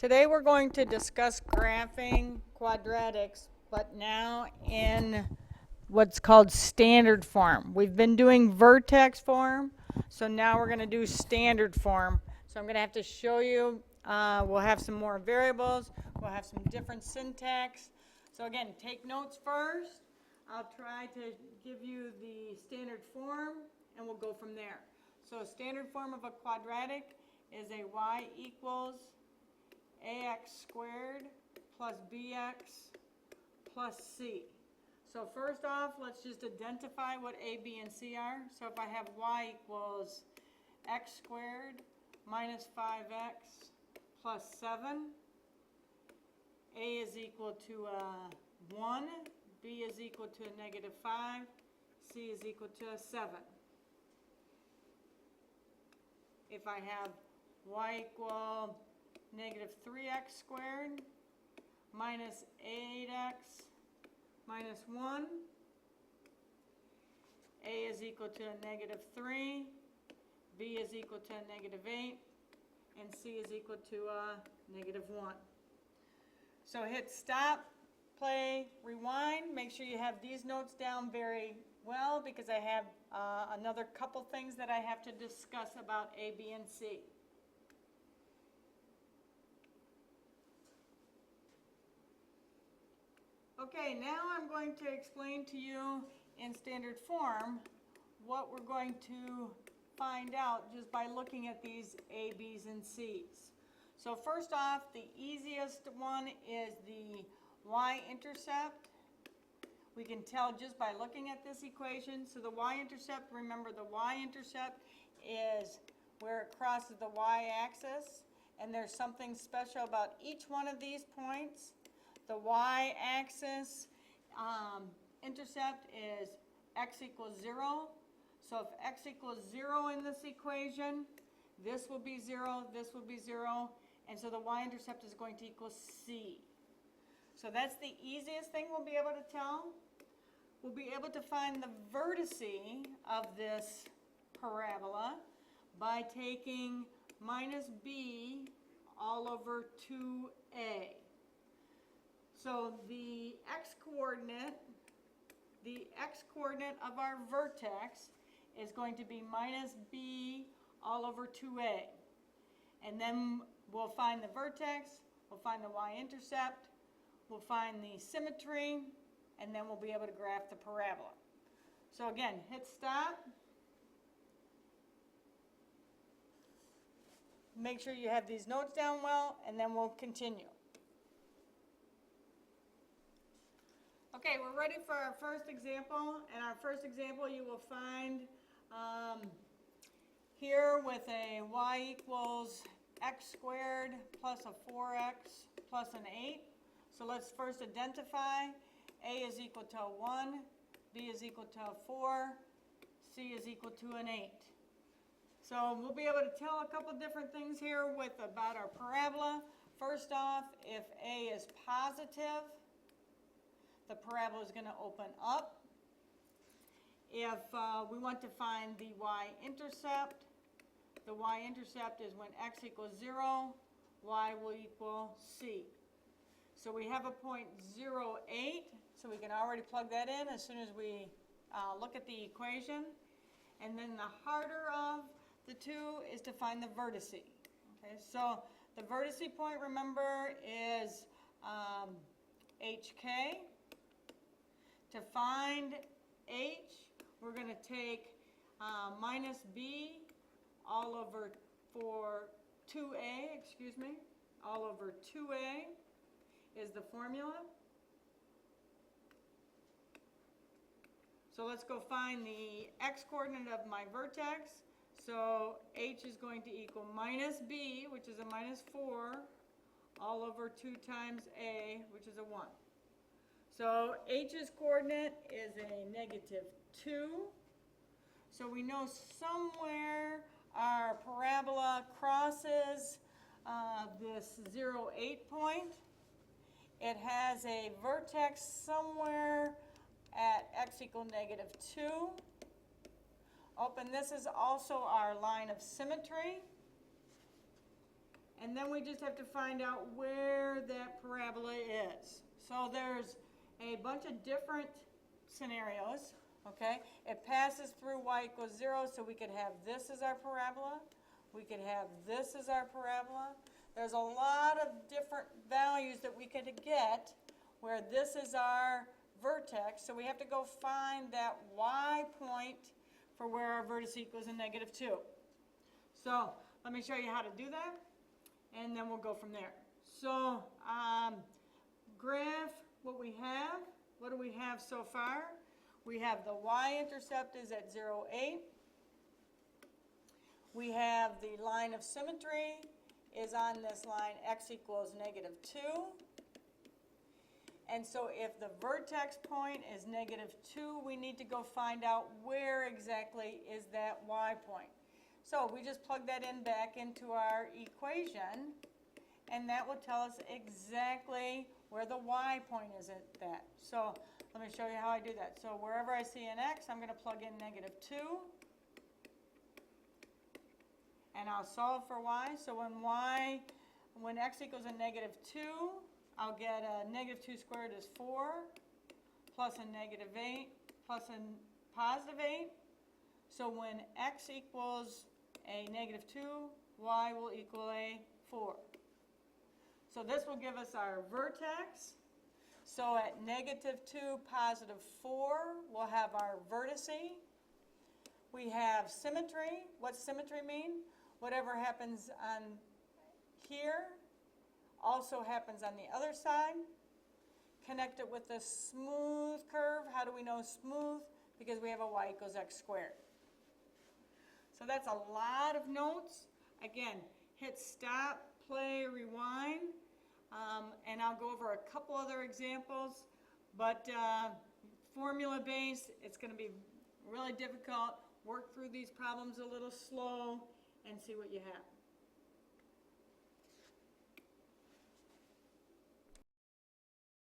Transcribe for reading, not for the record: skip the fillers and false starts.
Today we're going to discuss graphing quadratics, but now in what's called standard form. We've been doing vertex form, so now we're going to do standard form. So I'm going to have to show you, we'll have some more variables, we'll have some different syntax. So again, take notes first. I'll try to give you the standard form, and we'll go from there. So a standard form of a quadratic is a y equals ax squared plus bx plus c. So first off, let's just identify what a, b, and c are. So if I have y equals x squared minus 5x plus 7, a is equal to 1, b is equal to a negative 5, c is equal to a 7. If I have y equal negative 3x squared minus 8x minus 1, a is equal to a negative 3, b is equal to a negative 8, and c is equal to a negative 1. So hit stop, play, rewind. Make sure you have these notes down very well because I have another couple things that I have to discuss about a, b, and c. Okay, now I'm going to explain to you in standard form what we're going to find out just by looking at these A, B's, and C's. So first off, the easiest one is the y-intercept. We can tell just by looking at this equation. So the y-intercept, remember the y-intercept is where it crosses the y-axis, and there's something special about each one of these points. The y-axis intercept is x equals 0. So if x equals 0 in this equation, this will be 0, this will be 0, and so the y-intercept is going to equal c. So that's the easiest thing we'll be able to tell. We'll be able to find the vertice of this parabola by taking minus b all over 2a. So the x-coordinate of our vertex is going to be minus b all over 2a. And then we'll find the vertex, we'll find the y-intercept, we'll find the symmetry, and then we'll be able to graph the parabola. So again, hit stop. Make sure you have these notes down well, and then we'll continue. Okay, we're ready for our first example, and our first example you will find here with a y equals x squared plus a 4x plus an 8. So let's first identify. A is equal to a 1, b is equal to a 4, c is equal to an 8. So we'll be able to tell a couple different things here about our parabola. First off, if a is positive, the parabola is going to open up. If we want to find the y-intercept is when x equals 0, y will equal c. So we have a point 0, 8, so we can already plug that in as soon as we look at the equation. And then the harder of the two is to find the vertice. Okay, so the vertice point, remember, is hk. To find h, we're going to take minus b all over 2a, all over 2a is the formula. So let's go find the x-coordinate of my vertex. So h is going to equal minus b, which is a minus 4, all over 2 times a, which is a 1. So h's coordinate is a negative 2. So we know somewhere our parabola crosses this 0, 8 point. It has a vertex somewhere at x equal negative 2. Open, this is also our line of symmetry. And then we just have to find out where that parabola is. So there's a bunch of different scenarios, okay? It passes through y equals 0, so we could have this as our parabola. We could have this as our parabola. There's a lot of different values that we could get where this is our vertex, so we have to go find that y point for where our vertex equals a -2. So let me show you how to do that, and then we'll go from there. So graph what we have. What do we have so far? We have the y-intercept is at 0, 8. We have the line of symmetry is on this line, x equals -2. And so if the vertex point is -2, we need to go find out where exactly is that y point. So we just plug that in back into our equation, and that will tell us exactly where the y point is at that. So let me show you how I do that. So wherever I see an x, I'm going to plug in -2. And I'll solve for y. So when x equals a -2, I'll get a -2 squared is 4, plus a -8, plus a +8. So when x equals a -2, y will equal a 4. So this will give us our vertex. So at -2, +4, we'll have our vertice. We have symmetry. What's symmetry mean? Whatever happens on here also happens on the other side. Connect it with a smooth curve. How do we know smooth? Because we have a y equals x squared. So that's a lot of notes. Again, hit stop, play, rewind, and I'll go over a couple other examples. But formula-based, it's going to be really difficult. Work through these problems a little slow and see what you have.